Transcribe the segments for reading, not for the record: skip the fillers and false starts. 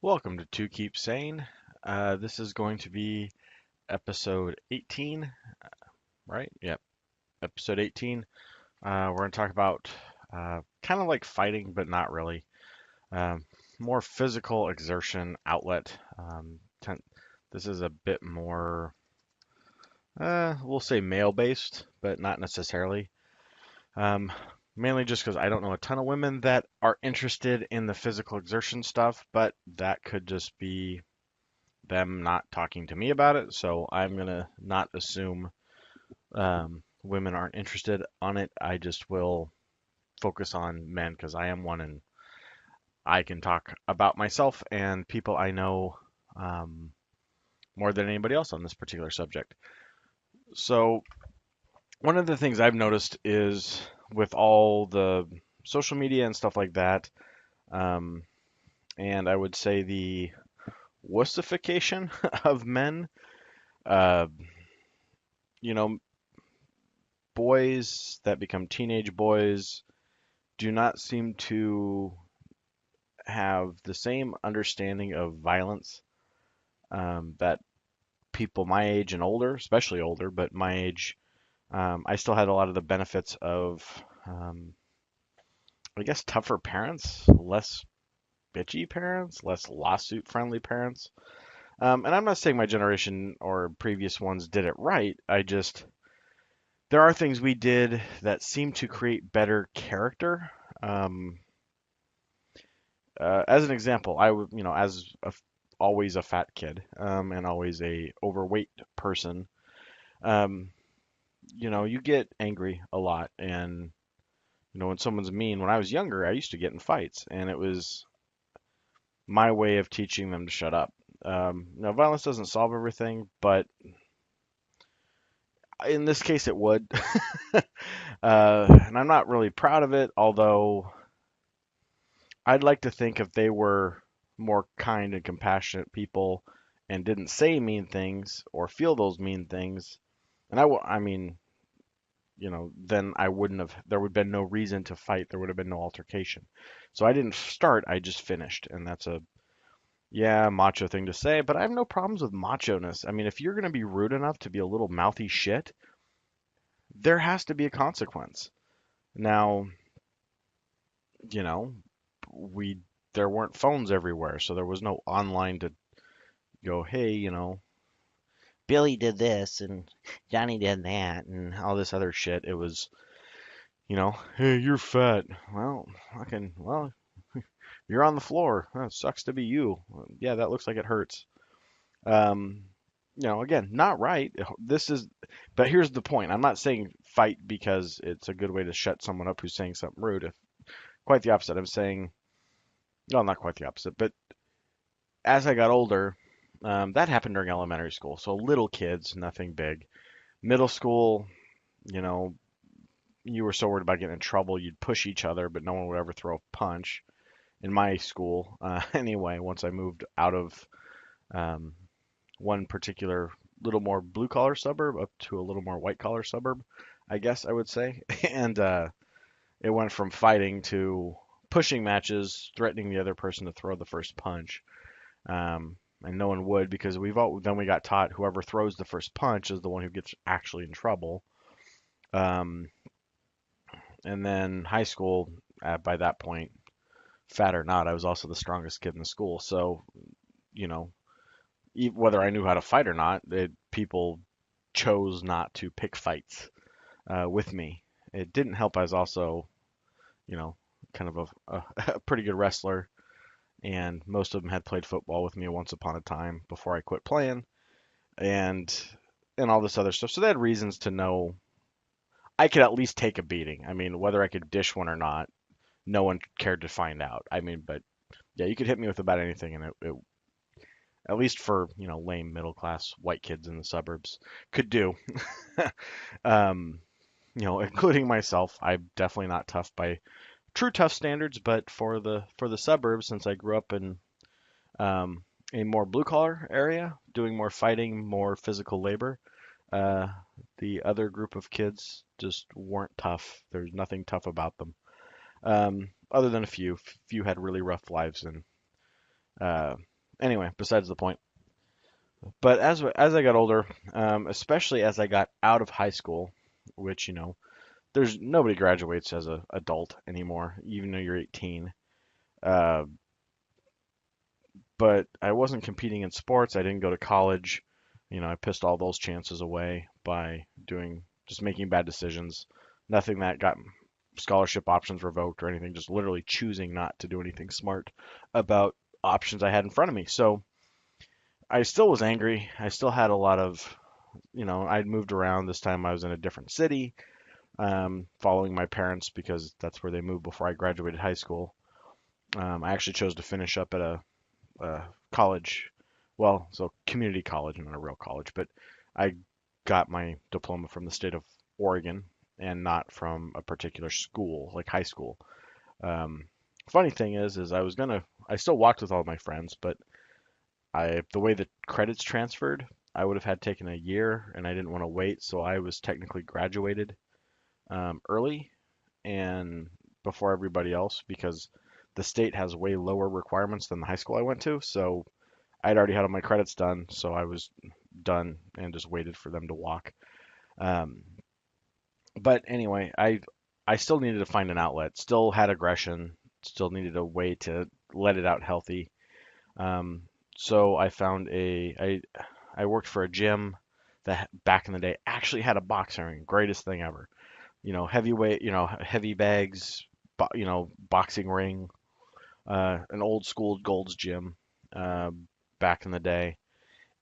Welcome to Keep Sane. This is going to be episode 18, right? Yep, episode 18. We're going to talk about kind of like fighting, but not really. Um, More physical exertion outlet. This is a bit more, we'll say male-based, but not necessarily. Um, Mainly just because I don't know a ton of women that are interested in the physical exertion stuff, but that could just be them not talking to me about it. So I'm gonna not assume women aren't interested on it. I just will focus on men because I am one and I can talk about myself and people I know um, more than anybody else on this particular subject. So one of the things I've noticed is with all the social media and stuff like that, um, and I would say the wussification of men. Uh, you know, Boys that become teenage boys do not seem to have the same understanding of violence that people my age and older, especially older, but my age, I still had a lot of the benefits of, um, I guess, tougher parents, less bitchy parents, less lawsuit friendly parents. And I'm not saying my generation or previous ones did it right. There are things we did that seem to create better character. Um, as an example, always a fat kid, and always a overweight person, um, you get angry a lot, and when someone's mean. When I was younger, I used to get in fights, and it was my way of teaching them to shut up. Now, violence doesn't solve everything, but in this case, it would. And I'm not really proud of it, although I'd like to think if they were more kind and compassionate people and didn't say mean things or feel those mean things, and I mean, then I wouldn't have, there would have been no reason to fight. There would have been no altercation. So I didn't start, I just finished. And that's yeah, macho thing to say, but I have no problems with macho-ness. I mean, if you're going to be rude enough to be a little mouthy shit, there has to be a consequence. Now, you know, we, there weren't phones everywhere, so there was no online to go, hey, Billy did this and Johnny did that and all this other shit. It was, hey, you're fat. Well, you're on the floor. It sucks to be you. Yeah, that looks like it hurts. Um, again, not right. But here's the point. I'm not saying fight because it's a good way to shut someone up who's saying something rude. Quite the opposite. I'm saying, well, not quite the opposite, but as I got older, that happened during elementary school. So little kids, nothing big. Middle school, you know, you were so worried about getting in trouble, you'd push each other, but no one would ever throw a punch. In my school, anyway, once I moved out of um, one particular little more blue collar suburb up to a little more white collar suburb, I guess I would say. And it went from fighting to pushing matches, threatening the other person to throw the first punch. And no one would because then we got taught whoever throws the first punch is the one who gets actually in trouble. Um, and then high school, by that point, fat or not, I was also the strongest kid in the school. So, you know, whether I knew how to fight or not, people chose not to pick fights with me. It didn't help. I was also, you know, kind of a pretty good wrestler, and most of them had played football with me once upon a time before I quit playing, and all this other stuff. So they had reasons to know I could at least take a beating. I mean, whether I could dish one or not, no one cared to find out. I mean, but yeah, you could hit me with about anything, and it at least for lame middle class white kids in the suburbs could do. um, including myself, I'm definitely not tough by true tough standards, but for the suburbs, since I grew up in um, a more blue collar area, doing more fighting, more physical labor, uh, the other group of kids just weren't tough. There's nothing tough about them, other than a few. Few had really rough lives and Anyway, besides the point. But as I got older, especially as I got out of high school, which there's nobody graduates as a adult anymore, even though you're 18. Uh, but I wasn't competing in sports. I didn't go to college. I pissed all those chances away by doing just making bad decisions. Nothing that got scholarship options revoked or anything, just literally choosing not to do anything smart about options I had in front of me. So I still was angry. I still had a lot of, I'd moved around. This time I was in a different city, following my parents because that's where they moved before I graduated high school. I actually chose to finish up at college, well, so community college, not a real college, but I got my diploma from the state of Oregon and not from a particular school, like high school. Um, Funny thing is I still walked with all my friends, but the way the credits transferred, I would have had taken a year, and I didn't want to wait, so I was technically graduated early and before everybody else because the state has way lower requirements than the high school I went to. So I'd already had all my credits done, so I was done and just waited for them to walk. Um, but anyway, I still needed to find an outlet. Still had aggression. Still needed a way to let it out healthy. Um, so I found I worked for a gym that back in the day actually had a boxing ring. Greatest thing ever. Heavyweight. Heavy bags. Boxing ring. An old school Gold's Gym. Uh, Back in the day.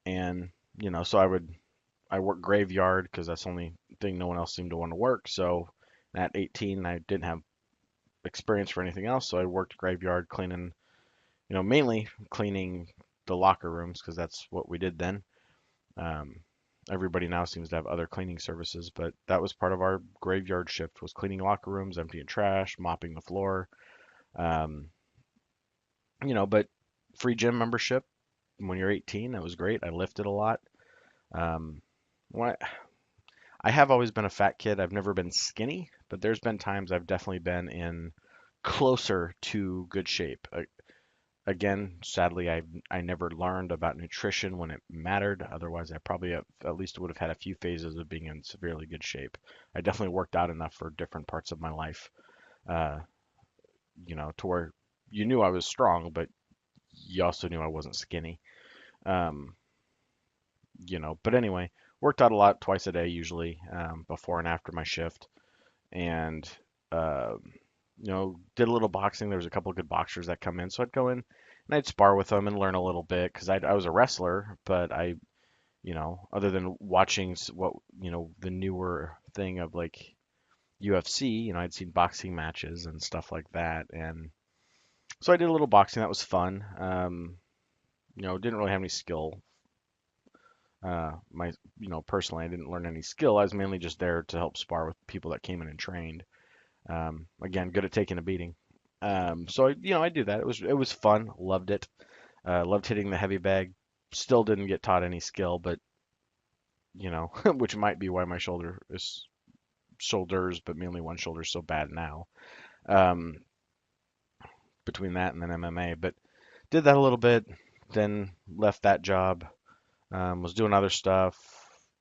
And so I worked graveyard because that's the only thing no one else seemed to want to work. So at 18, I didn't have experience for anything else, so I worked graveyard cleaning, mainly cleaning the locker rooms because that's what we did then. Um, Everybody now seems to have other cleaning services, but that was part of our graveyard shift was cleaning locker rooms, emptying trash, mopping the floor. Um, but free gym membership when you're 18, that was great. I lifted a lot. Um, what I have always been a fat kid. I've never been skinny, but there's been times I've definitely been in closer to good shape. Again, sadly, I never learned about nutrition when it mattered. Otherwise, I probably at least would have had a few phases of being in severely good shape. I definitely worked out enough for different parts of my life, uh, to where you knew I was strong, but you also knew I wasn't skinny. Um, but anyway, worked out a lot twice a day usually, before and after my shift, and uh, did a little boxing. There was a couple of good boxers that come in, so I'd go in and I'd spar with them and learn a little bit because I was a wrestler, but other than watching what the newer thing of like UFC, I'd seen boxing matches and stuff like that, and so I did a little boxing. That was fun. Didn't really have any skill. My, personally, I didn't learn any skill. I was mainly just there to help spar with people that came in and trained. Again, good at taking a beating. So I do that. It was fun. Loved it. Loved hitting the heavy bag. Still didn't get taught any skill, but which might be why my shoulders, but mainly one shoulder is so bad now. Um, between that and then MMA, but did that a little bit. Then left that job. Was doing other stuff.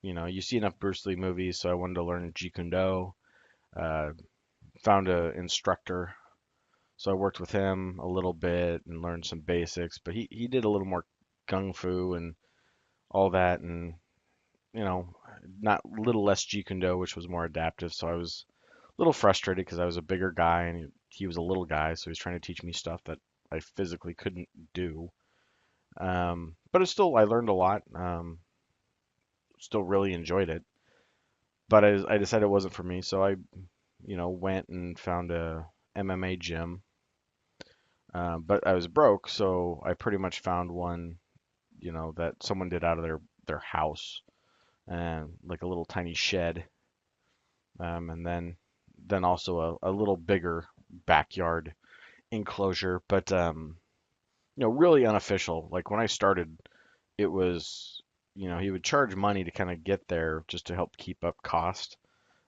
You see enough Bruce Lee movies, so I wanted to learn Jeet Kune Do. Uh, Found a instructor, so I worked with him a little bit and learned some basics. But he did a little more kung fu and all that, and you know, not little less Jeet Kune Do, which was more adaptive. So I was a little frustrated because I was a bigger guy and he was a little guy, so he was trying to teach me stuff that I physically couldn't do. But it's still I learned a lot. Still really enjoyed it. But I decided it wasn't for me, so I went and found a MMA gym. But I was broke, so I pretty much found one, that someone did out of their house and like a little tiny shed, and then also a little bigger backyard enclosure, but really unofficial. Like when I started, it was, he would charge money to kind of get there just to help keep up cost.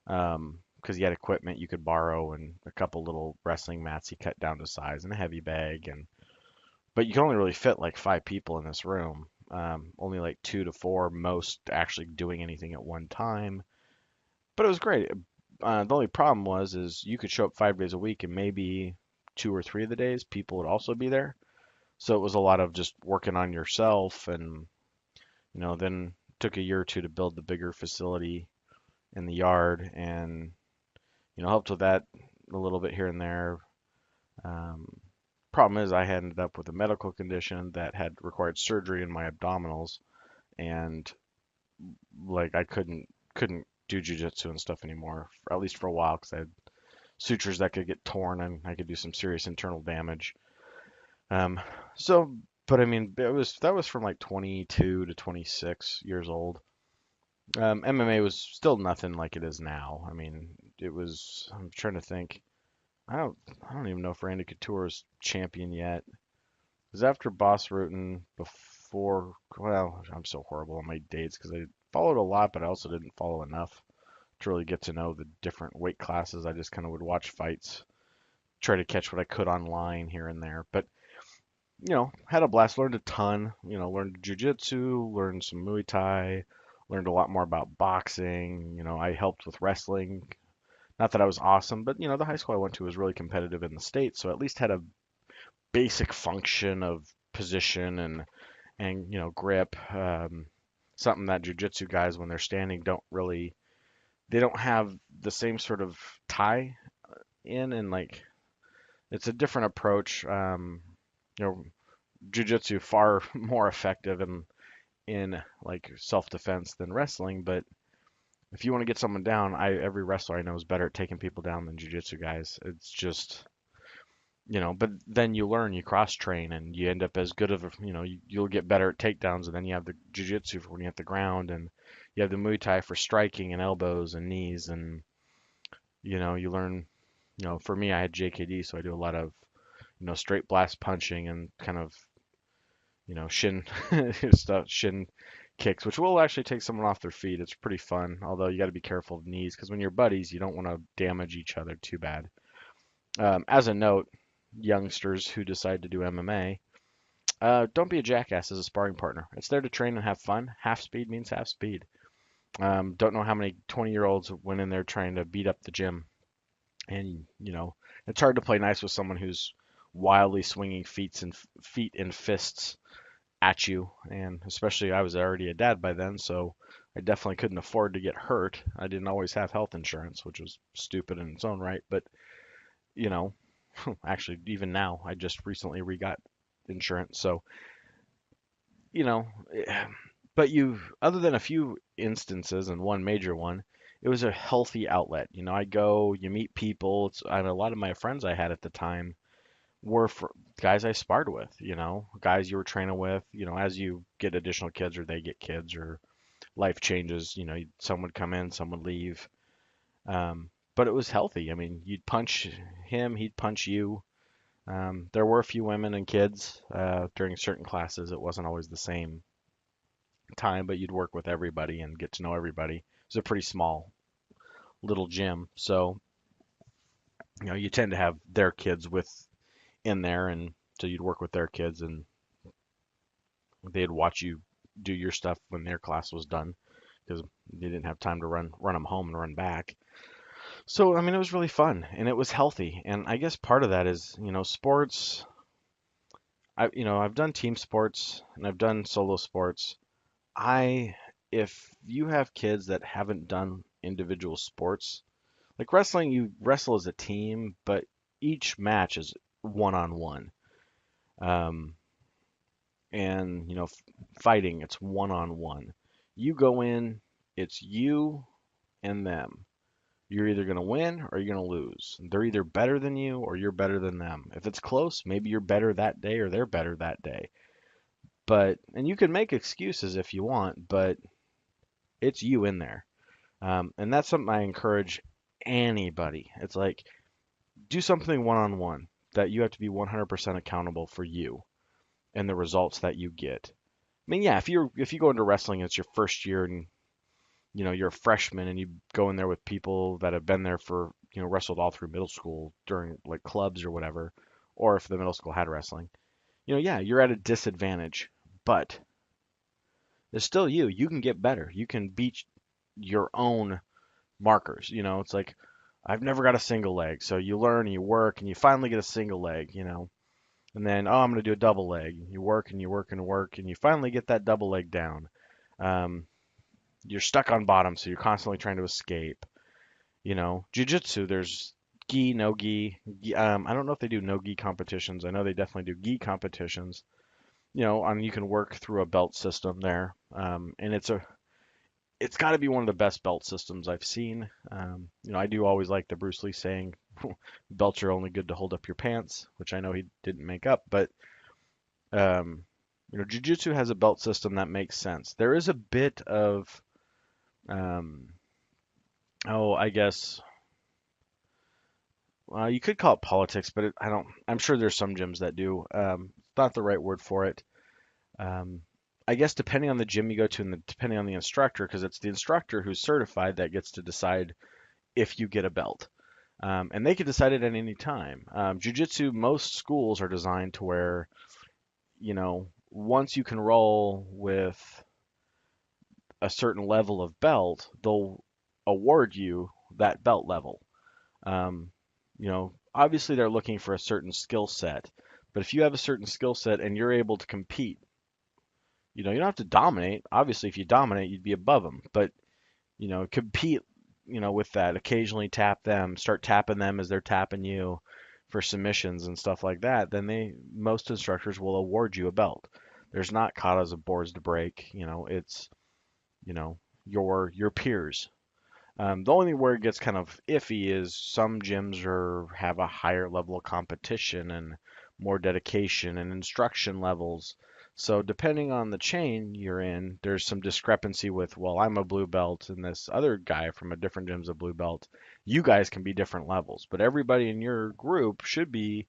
Because he had equipment you could borrow and a couple little wrestling mats he cut down to size and a heavy bag and but you can only really fit like 5 people in this room. Only like 2 to 4 most actually doing anything at one time. But it was great. The only problem was is you could show up 5 days a week and maybe 2 or 3 of the days people would also be there. So it was a lot of just working on yourself, and then took a year or two to build the bigger facility in the yard, and helped with that a little bit here and there. Um, Problem is I had ended up with a medical condition that had required surgery in my abdominals, and like I couldn't do jujitsu and stuff anymore, at least for a while, because I had sutures that could get torn and I could do some serious internal damage. Um, so, but I mean, that was from like 22 to 26 years old. MMA was still nothing like it is now. I mean, it was. I'm trying to think. I don't even know if Randy Couture is champion yet. It was after Boss Rutan, before. Well, I'm so horrible on my dates because I followed a lot, but I also didn't follow enough to really get to know the different weight classes. I just kind of would watch fights, try to catch what I could online here and there. But had a blast. Learned a ton. Learned jujitsu, learned some Muay Thai, learned a lot more about boxing. I helped with wrestling. Not that I was awesome, but the high school I went to was really competitive in the state, so at least had a basic function of position and grip. Something that jujitsu guys, when they're standing, they don't have the same sort of tie in, and like it's a different approach. You know, jujitsu far more effective in like self-defense than wrestling, but if you want to get someone down, every wrestler I know is better at taking people down than jujitsu guys. It's just, but then you learn, you cross train, and you end up as good of a, you'll get better at takedowns, and then you have the jujitsu for when you hit the ground, and you have the Muay Thai for striking and elbows and knees, and you learn, for me, I had JKD, so I do a lot of, straight blast punching and kind of, shin stuff, shin kicks, which will actually take someone off their feet. It's pretty fun, although you got to be careful of knees because when you're buddies, you don't want to damage each other too bad. As a note, youngsters who decide to do MMA, don't be a jackass as a sparring partner. It's there to train and have fun. Half speed means half speed. Don't know how many 20-year-olds went in there trying to beat up the gym, and it's hard to play nice with someone who's wildly swinging feet and fists at you, and especially I was already a dad by then, so I definitely couldn't afford to get hurt. I didn't always have health insurance, which was stupid in its own right, but you know, actually even now I just recently re-got insurance, so you know, eh, but other than a few instances and one major one, it was a healthy outlet. I go, you meet people. And a lot of my friends I had at the time were guys I sparred with, guys you were training with, as you get additional kids or they get kids or life changes, some would come in, some would leave. But it was healthy. I mean, you'd punch him, he'd punch you. There were a few women and kids during certain classes. It wasn't always the same time, but you'd work with everybody and get to know everybody. It was a pretty small little gym, so you tend to have their kids with in there, and so you'd work with their kids, and they'd watch you do your stuff when their class was done because they didn't have time to run them home and run back. So I mean, it was really fun and it was healthy, and I guess part of that is sports. I've done team sports and I've done solo sports. I If you have kids that haven't done individual sports, like wrestling, you wrestle as a team, but each match is one on one. Um, and fighting, it's one on one. You go in, it's you and them. You're either going to win or you're going to lose. They're either better than you or you're better than them. If it's close, maybe you're better that day or they're better that day. And you can make excuses if you want, but it's you in there. And that's something I encourage anybody. It's like, do something one on one that you have to be 100% accountable for you and the results that you get. I mean, yeah, if you go into wrestling, it's your first year and you're a freshman and you go in there with people that have been there for wrestled all through middle school during like clubs or whatever, or if the middle school had wrestling. yeah, you're at a disadvantage, but it's still you. You can get better. You can beat your own markers. It's like I've never got a single leg, so you learn and you work and you finally get a single leg. And then I'm going to do a double leg. You work and you work and work and you finally get that double leg down. Um, you're stuck on bottom, so you're constantly trying to escape. Jiu-jitsu, there's gi, no gi. I don't know if they do no gi competitions. I know they definitely do gi competitions. And you can work through a belt system there. And it's got to be one of the best belt systems I've seen. I do always like the Bruce Lee saying, belts are only good to hold up your pants, which I know he didn't make up, but um, Jiu-Jitsu has a belt system that makes sense. There is a bit of, um, I guess, well, you could call it politics, but I don't. I'm sure there's some gyms that do. It's not the right word for it. Um, I guess depending on the gym you go to and depending on the instructor, because it's the instructor who's certified that gets to decide if you get a belt. And they can decide it at any time. Jiu-Jitsu, most schools are designed to where, once you can roll with a certain level of belt, they'll award you that belt level. Um, Obviously they're looking for a certain skill set, but if you have a certain skill set and you're able to compete, you don't have to dominate. Obviously, if you dominate, you'd be above them, but compete, with that. Occasionally tap them, start tapping them as they're tapping you for submissions and stuff like that. Then most instructors will award you a belt. There's not katas of boards to break. It's you know your peers. The only where it gets kind of iffy is some gyms have a higher level of competition and more dedication and instruction levels. So depending on the chain you're in, there's some discrepancy with, well, I'm a blue belt and this other guy from a different gym's a blue belt. You guys can be different levels, but everybody in your group should be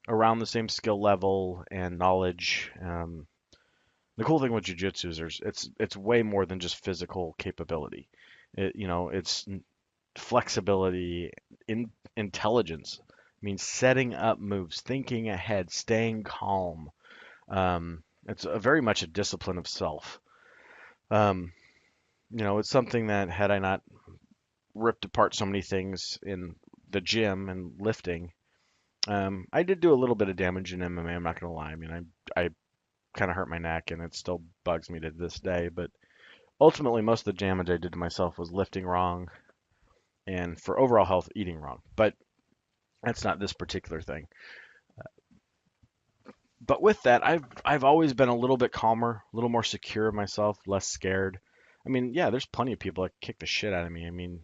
around the same skill level and knowledge. The cool thing with jujitsu is it's way more than just physical capability. It's flexibility, intelligence. I mean, setting up moves, thinking ahead, staying calm. It's very much a discipline of self. Um, it's something that had I not ripped apart so many things in the gym and lifting, I did do a little bit of damage in MMA. I'm not gonna lie. I mean, I kind of hurt my neck, and it still bugs me to this day. But ultimately, most of the damage I did to myself was lifting wrong, and for overall health, eating wrong. But that's not this particular thing. But with that, I've always been a little bit calmer, a little more secure of myself, less scared. I mean, yeah, there's plenty of people that kick the shit out of me. I mean,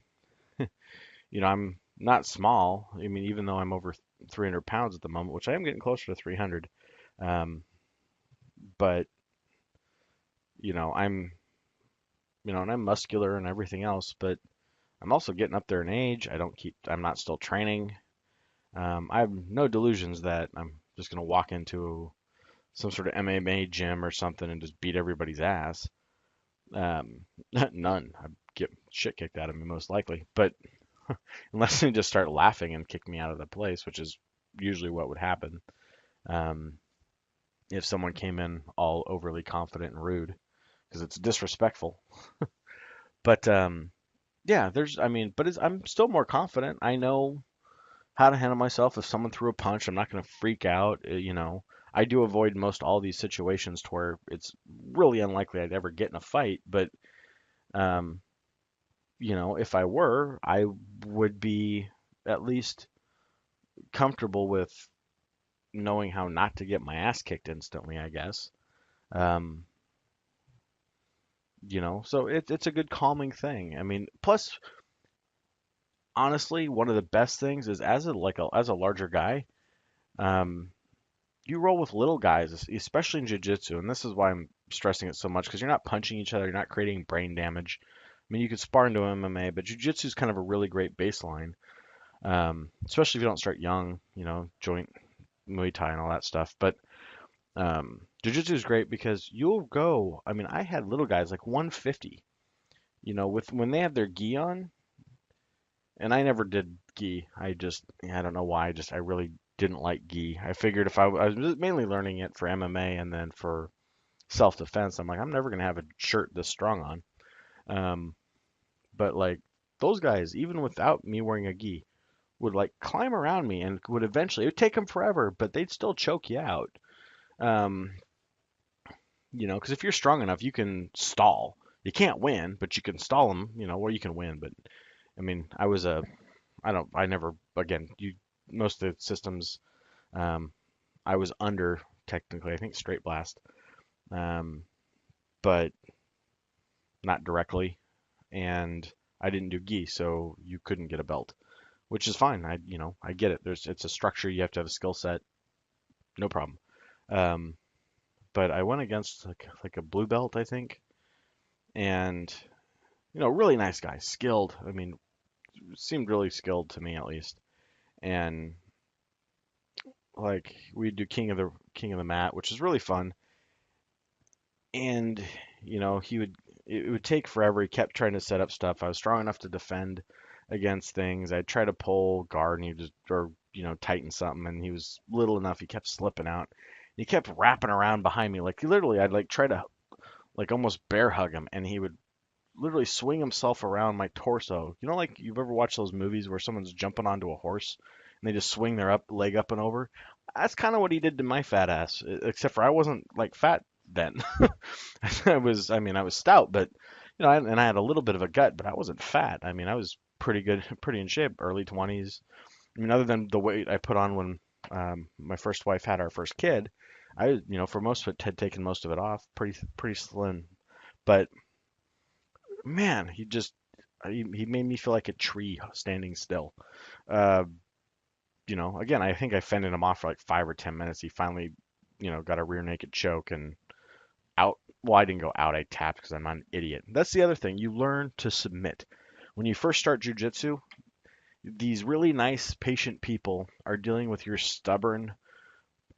I'm not small. I mean, even though I'm over 300 pounds at the moment, which I am getting closer to 300. Um, but I'm and I'm muscular and everything else, but I'm also getting up there in age. I'm not still training. I have no delusions that I'm just gonna walk into some sort of MMA gym or something and just beat everybody's ass. Um, none. I'd get shit kicked out of me most likely. But unless they just start laughing and kick me out of the place, which is usually what would happen. Um, if someone came in all overly confident and rude, because it's disrespectful. But yeah, I'm still more confident. I know how to handle myself. If someone threw a punch, I'm not going to freak out. I do avoid most all these situations to where it's really unlikely I'd ever get in a fight. But um, if I were, I would be at least comfortable with knowing how not to get my ass kicked instantly, I guess. Um, so it's a good calming thing. I mean, plus, honestly, one of the best things is as a larger guy, um, you roll with little guys, especially in jiu-jitsu, and this is why I'm stressing it so much because you're not punching each other, you're not creating brain damage. I mean, you could spar into MMA, but jiu-jitsu is kind of a really great baseline, especially if you don't start young, joint Muay Thai and all that stuff. But jiu-jitsu is great because you'll go. I mean, I had little guys like 150, with when they have their gi on, and I never did gi. I don't know why. I really didn't like gi. I figured if I was mainly learning it for MMA and then for self-defense, I'm like, I'm never gonna have a shirt this strong on. Um, but like those guys, even without me wearing a gi, would like climb around me and would eventually, it would take them forever, but they'd still choke you out. Um, because if you're strong enough, you can stall. You can't win, but you can stall them, or you can win. But I mean, I never, again, most of the systems, um, I was under technically, I think straight blast, um, but not directly. And I didn't do gi, so you couldn't get a belt, which is fine. I get it. It's a structure. You have to have a skill set. No problem. Um, but I went against like a blue belt, I think, and really nice guy, skilled. I mean, seemed really skilled to me at least. And like we'd do king of the mat, which is really fun. And he would it would take forever. He kept trying to set up stuff. I was strong enough to defend against things. I'd try to pull guard and he just or tighten something, and he was little enough. He kept slipping out. He kept wrapping around behind me. Like literally, I'd like try to like almost bear hug him, and he would literally swing himself around my torso. Like you've ever watched those movies where someone's jumping onto a horse and they just swing their leg up and over? That's kind of what he did to my fat ass, except for I wasn't like fat then. I was stout, but and I had a little bit of a gut, but I wasn't fat. I mean, I was pretty good, pretty in shape, early 20s. I mean, other than the weight I put on when my first wife had our first kid, for most of it, had taken most of it off, pretty slim. But man, he made me feel like a tree standing still. Uh, again, I think I fended him off for like 5 or 10 minutes. He finally, got a rear naked choke and out. Well, I didn't go out. I tapped because I'm not an idiot. That's the other thing. You learn to submit. When you first start jujitsu, these really nice, patient people are dealing with your stubborn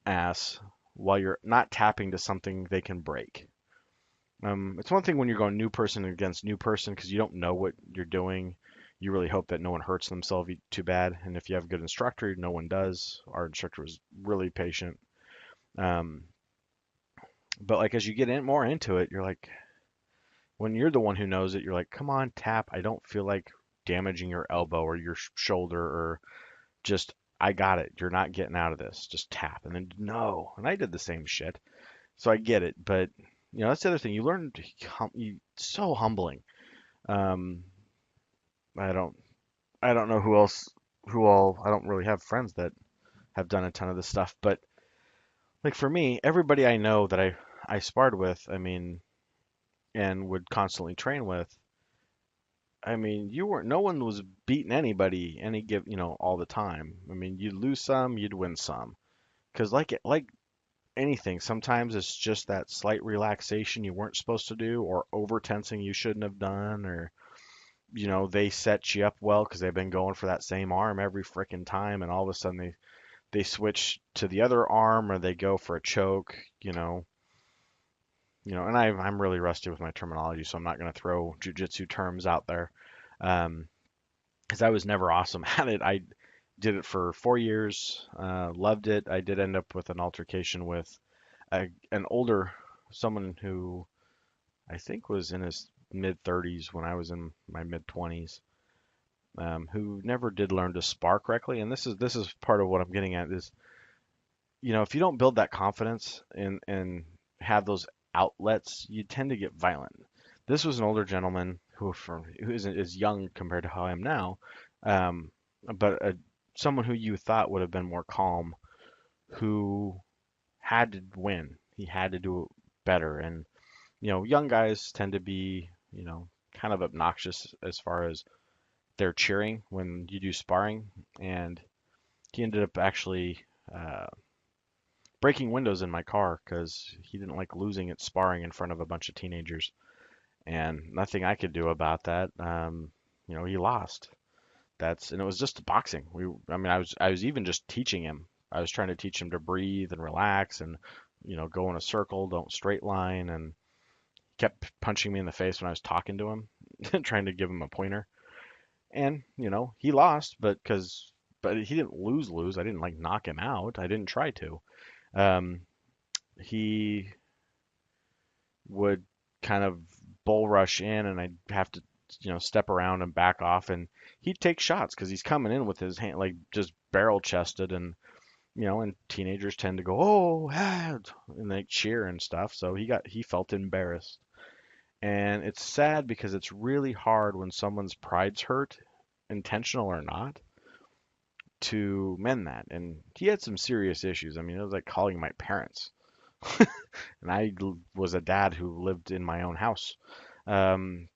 ass while you're not tapping to something they can break. It's one thing when you're going new person against new person because you don't know what you're doing. You really hope that no one hurts themselves too bad. And if you have a good instructor, no one does. Our instructor was really patient. Um, but like as you get more into it, you're like, when you're the one who knows it, you're like, come on, tap. I don't feel like damaging your elbow or your shoulder or just, I got it. You're not getting out of this. Just tap. And then no. And I did the same shit. So I get it. But that's the other thing. You learn to so humbling. Um, I don't I don't know who all I don't really have friends that have done a ton of this stuff, but like for me, everybody I know that I sparred with, I mean, and would constantly train with, I mean, no one was beating anybody all the time. I mean, you'd lose some, you'd win some. 'Cause like anything, sometimes it's just that slight relaxation you weren't supposed to do or over tensing you shouldn't have done or they set you up well because they've been going for that same arm every freaking time, and all of a sudden they switch to the other arm or they go for a choke, and I'm really rusty with my terminology, so I'm not going to throw jujitsu terms out there, because I was never awesome at it. I did it for 4 years, loved it. I did end up with an altercation with an older someone who I think was in his mid 30s when I was in my mid 20s, who never did learn to spar correctly. And this is part of what I'm getting at is, if you don't build that confidence and have those outlets, you tend to get violent. This was an older gentleman who isn't as young compared to how I am now, um, but someone who you thought would have been more calm, who had to win. He had to do it better. And young guys tend to be, kind of obnoxious as far as they're cheering when you do sparring, and he ended up actually uh, breaking windows in my car because he didn't like losing at sparring in front of a bunch of teenagers, and nothing I could do about that. He lost. And it was just boxing. I mean, I was even just teaching him. I was trying to teach him to breathe and relax and go in a circle, don't straight line, and kept punching me in the face when I was talking to him, trying to give him a pointer. And he lost, but because but he didn't lose. I didn't like knock him out. I didn't try to. Um, he would kind of bull rush in, and I'd have to, step around and back off, and he'd take shots because he's coming in with his hand like just barrel chested, and and teenagers tend to go, oh, ah, and they cheer and stuff. So he felt embarrassed, and it's sad because it's really hard when someone's pride's hurt, intentional or not, to mend that. And he had some serious issues. I mean, it was like calling my parents, and was a dad who lived in my own house. Um,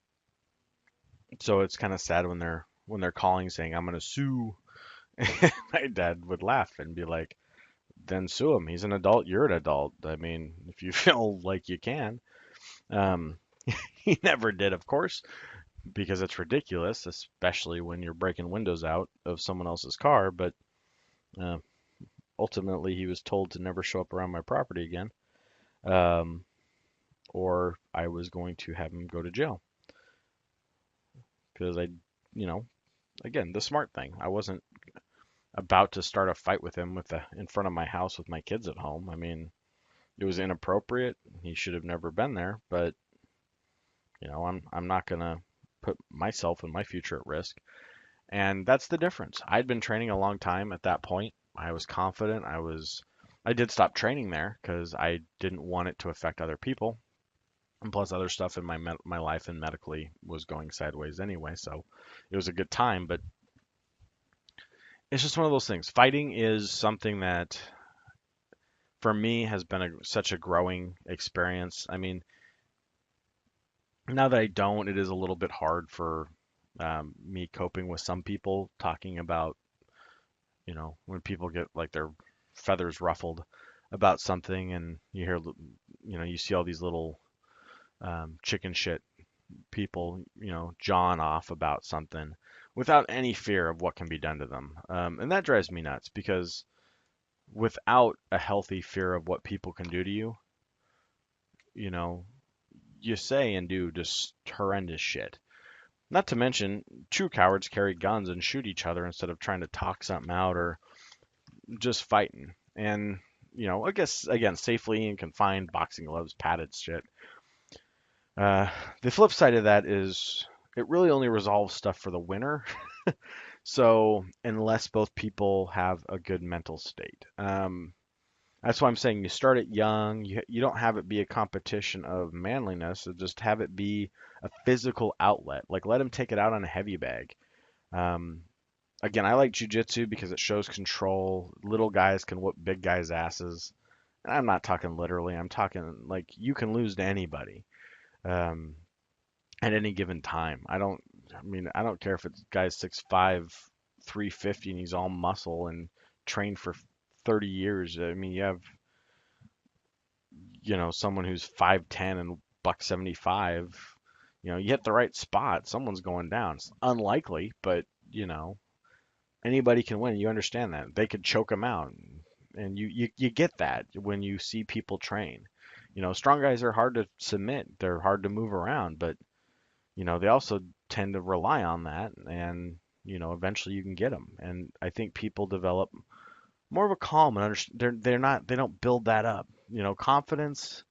so it's kind of sad when they're calling saying I'm gonna sue. My dad would laugh and be like, "Then sue him. He's an adult. You're an adult. I mean, if you feel like you can." Um, he never did, of course, because it's ridiculous, especially when you're breaking windows out of someone else's car. But uh, ultimately, he was told to never show up around my property again, um, or I was going to have him go to jail because you know, again, the smart thing. I wasn't about to start a fight with him in front of my house with my kids at home. I mean, it was inappropriate. He should have never been there, but I'm not gonna put myself and my future at risk. And that's the difference. I'd been training a long time at that point. I was confident. I did stop training there because I didn't want it to affect other people. And plus other stuff in my life and medically was going sideways anyway, so it was a good time, but it's just one of those things. Fighting is something that for me has been such a growing experience. I mean, now that I don't, it is a little bit hard for me coping with some people talking about, when people get like their feathers ruffled about something, and you hear, you see all these little chicken shit people, jawing off about something without any fear of what can be done to them. And that drives me nuts because without a healthy fear of what people can do to you, you know, you say and do just horrendous shit. Not to mention, true cowards carry guns and shoot each other instead of trying to talk something out or just fighting. And, I guess, again, safely and confined, boxing gloves, padded shit. Uh, the flip side of that is it really only resolves stuff for the winner. So, unless both people have a good mental state. That's why I'm saying you start it young. You don't have it be a competition of manliness. Just have it be a physical outlet. Like let him take it out on a heavy bag. Um, Again, I like jujitsu because it shows control. Little guys can whoop big guys' asses. And I'm not talking literally. I'm talking like you can lose to anybody um, at any given time. I don't care if it's guy's 6'5", 350, and he's all muscle and trained for 30 years. I mean, you have someone who's 5'10" and buck 75, you hit the right spot, someone's going down. It's unlikely, but anybody can win. You understand that. They could choke them out. And you get that when you see people train. Strong guys are hard to submit. They're hard to move around, but they also tend to rely on that and eventually you can get them. And I think people develop more of a calm and understand they don't build that up. Confidence,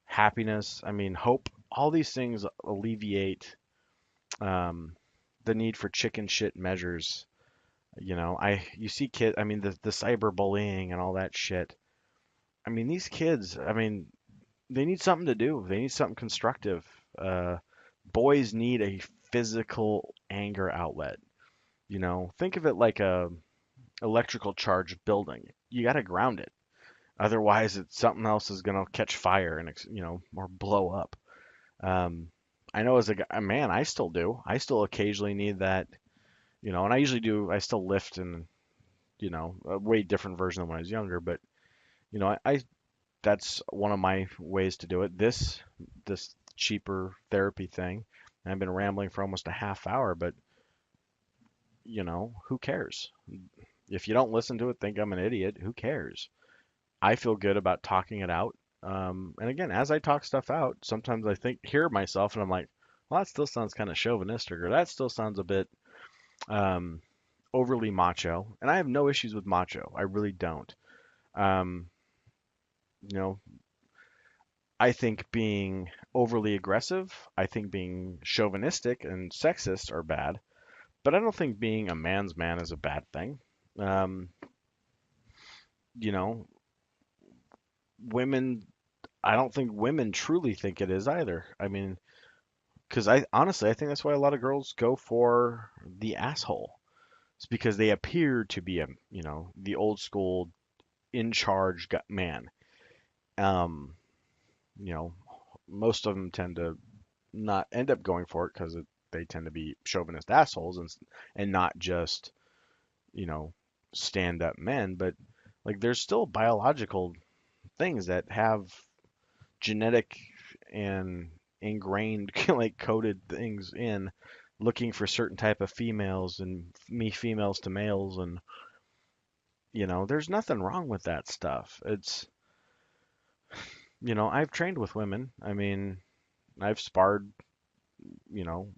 happiness, I mean, hope, all these things alleviate um, the need for chicken shit measures. You see kids, I mean, the cyberbullying and all that shit. I mean, these kids, I mean, they need something to do. They need something constructive. Uh, Boys need a physical anger outlet. Think of it like a electrical charged building. You got to ground it. Otherwise, something else is gonna catch fire and or blow up. Um, I know as a man, I still do. I still occasionally need that, and I usually do. I still lift and a way different version than when I was younger. But I that's one of my ways to do it. This cheaper therapy thing. And I've been rambling for almost a half hour, but who cares? If you don't listen to it, think I'm an idiot. Who cares? I feel good about talking it out. And again, as I talk stuff out, sometimes I hear myself, and I'm like, well, that still sounds kind of chauvinistic, or that still sounds a bit um, overly macho, and I have no issues with macho. I really don't. Um, you know, I think being overly aggressive, I think being chauvinistic and sexist are bad, but I don't think being a man's man is a bad thing. Um, you know, women, I don't think women truly think it is either. I mean, because I honestly, I think that's why a lot of girls go for the asshole. It's because they appear to be the old school in charge man. Um, you know, most of them tend to not end up going for it because they tend to be chauvinist assholes and not just you know stand up men, but like there's still biological things that have genetic and ingrained like coded things in looking for certain type of females and me females to males and there's nothing wrong with that stuff. It's I've trained with women. I mean, I've sparred, you know,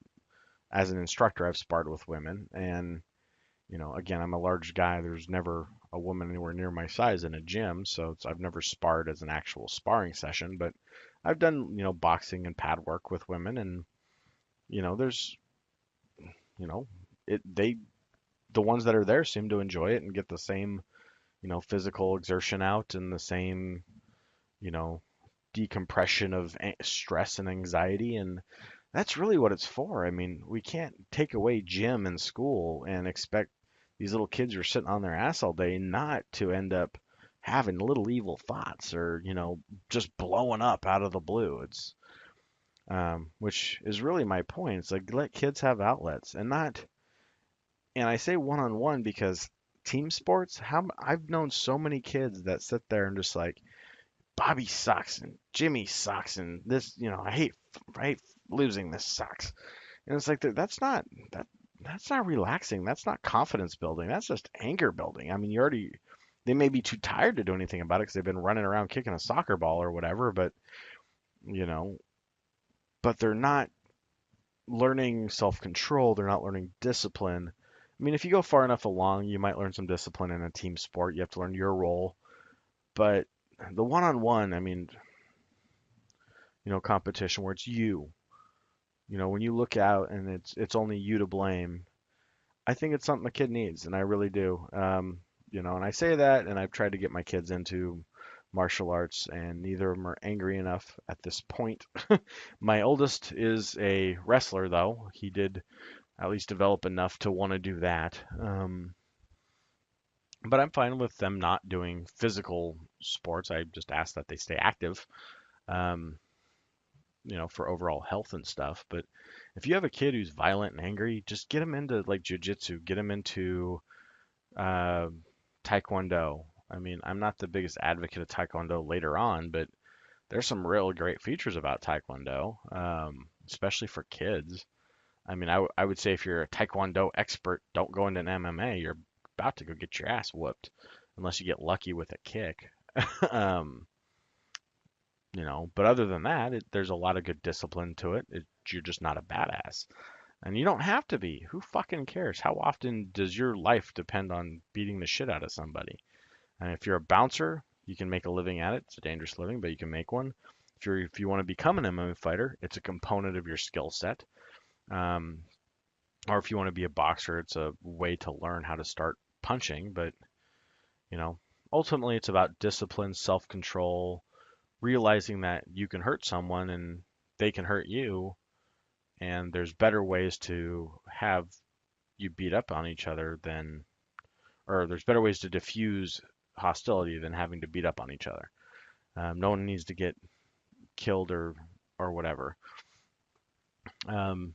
as an instructor, I've sparred with women. And, again, I'm a large guy. There's never a woman anywhere near my size in a gym. So I've never sparred as an actual sparring session. But I've done, boxing and pad work with women. And, there's, you know, the ones that are there seem to enjoy it and get the same, physical exertion out and the same, you know, decompression of stress and anxiety. And that's really what it's for. I mean, we can't take away gym in school and expect these little kids who are sitting on their ass all day not to end up having little evil thoughts or, just blowing up out of the blue. It's which is really my point. It's like let kids have outlets and not, and I say one on one because team sports, I've known so many kids that sit there and just like Bobby sucks and Jimmy sucks and this, I hate losing. This sucks. And it's like that that's not relaxing. That's not confidence building. That's just anger building. I mean, they may be too tired to do anything about it because they've been running around kicking a soccer ball or whatever, you know, but they're not learning self-control. They're not learning discipline. I mean, if you go far enough along, you might learn some discipline in a team sport. You have to learn your role, but the one-on-one, I mean, competition where it's you. When you look out and it's only you to blame, I think it's something a kid needs, and I really do. And I say that, and I've tried to get my kids into martial arts, and neither of them are angry enough at this point. My oldest is a wrestler, though. He did at least develop enough to want to do that. But I'm fine with them not doing physical sports. I just ask that they stay active. Um, for overall health and stuff. But if you have a kid who's violent and angry, just get him into like jujitsu, get him into uh, taekwondo. I mean, I'm not the biggest advocate of taekwondo later on, but there's some real great features about taekwondo, especially for kids. I mean, I would say if you're a taekwondo expert, don't go into an MMA. You're about to go get your ass whooped unless you get lucky with a kick. um, but other than that, there's a lot of good discipline to it. You're just not a badass. And you don't have to be. Who fucking cares? How often does your life depend on beating the shit out of somebody? And if you're a bouncer, you can make a living at it. It's a dangerous living, but you can make one. If you want to become an MMA fighter, it's a component of your skill set. Um, or if you want to be a boxer, it's a way to learn how to start punching. But you know, ultimately, it's about discipline, self-control, realizing that you can hurt someone and they can hurt you, and there's better ways to have you beat up on each other or there's better ways to diffuse hostility than having to beat up on each other. No one needs to get killed or whatever. Um,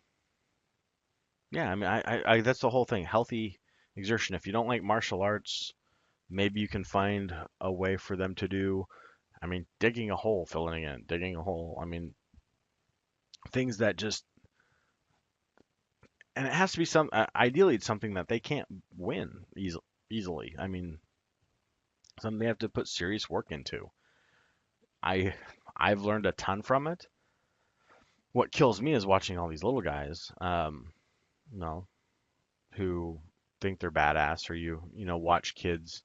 yeah, I mean, I that's the whole thing. Healthy exertion. If you don't like martial arts, maybe you can find a way for them to do. I mean, digging a hole, filling it in, digging a hole. I mean, things that just and it has to be ideally it's something that they can't win easily. I mean, something they have to put serious work into. I I've learned a ton from it. What kills me is watching all these little guys, you know, who think they're badass, or watch kids,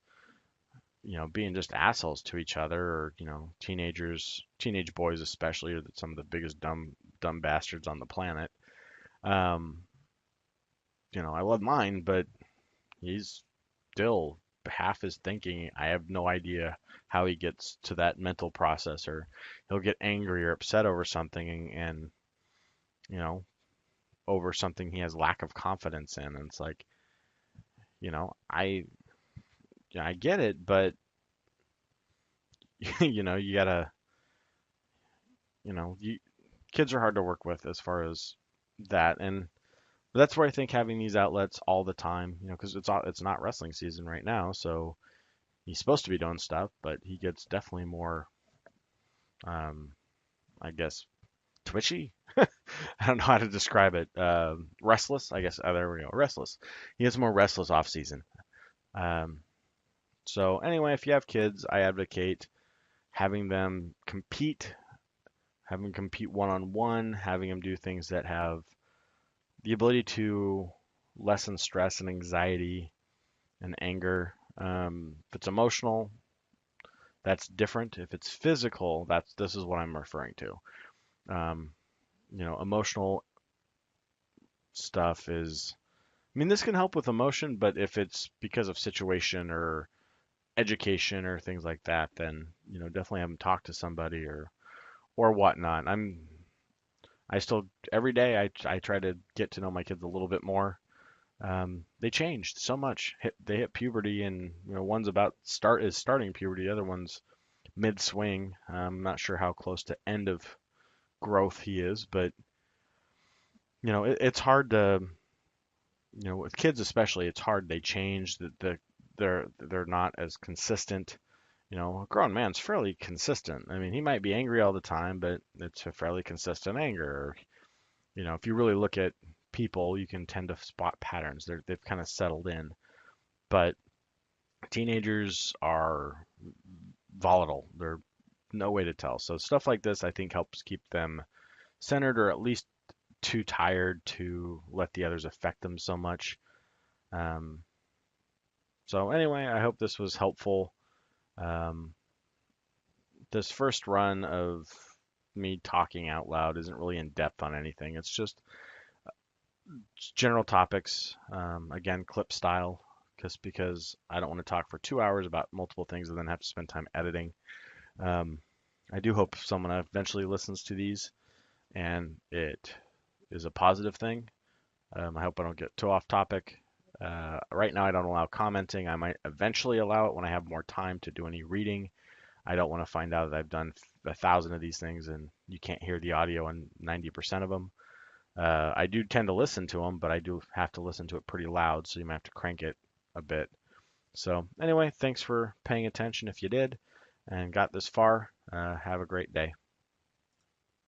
being just assholes to each other, or teenage boys especially, are some of the biggest dumb bastards on the planet. Um, I love mine, but he's still half his thinking. I have no idea how he gets to that mental process, or he'll get angry or upset over something, and you know, over something he has lack of confidence in. And it's like, I get it, but you gotta, you kids are hard to work with as far as that. And that's where I think having these outlets all the time, because it's not wrestling season right now, so he's supposed to be doing stuff, but he gets definitely more, um, I guess, twitchy. I don't know how to describe it. Restless, I guess. Oh, there we go. Restless. He gets more restless off season. Um, so anyway, if you have kids, I advocate having them compete, having them compete one on one, having them do things that have the ability to lessen stress and anxiety and anger. If it's emotional, that's different. If it's physical, this is what I'm referring to. Um, Emotional stuff is, I mean, this can help with emotion, but if it's because of situation or education or things like that, then definitely have them talk to somebody or whatnot. I still every day I try to get to know my kids a little bit more. They changed so much. They hit puberty, and one's starting puberty, the other one's mid swing. I'm not sure how close to end of growth he is, but it's hard to, with kids especially, it's hard. They change. They're not as consistent. A grown man's fairly consistent. I mean, he might be angry all the time, but it's a fairly consistent anger. If you really look at people, you can tend to spot patterns. They've kind of settled in. But teenagers are volatile. They're no way to tell. So stuff like this, I think, helps keep them centered, or at least too tired to let the others affect them so much. Um, so anyway, I hope this was helpful. Um, this first run of me talking out loud isn't really in depth on anything. It's just general topics. Again, clip style, because I don't want to talk for 2 hours about multiple things and then have to spend time editing. Um, I do hope someone eventually listens to these and it is a positive thing. I hope I don't get too off topic. Right now, I don't allow commenting. I might eventually allow it when I have more time to do any reading. I don't want to find out that I've done 1,000 of these things and you can't hear the audio on 90% of them. I do tend to listen to them, but I do have to listen to it pretty loud, so you might have to crank it a bit. So anyway, thanks for paying attention if you did and got this far. Have a great day.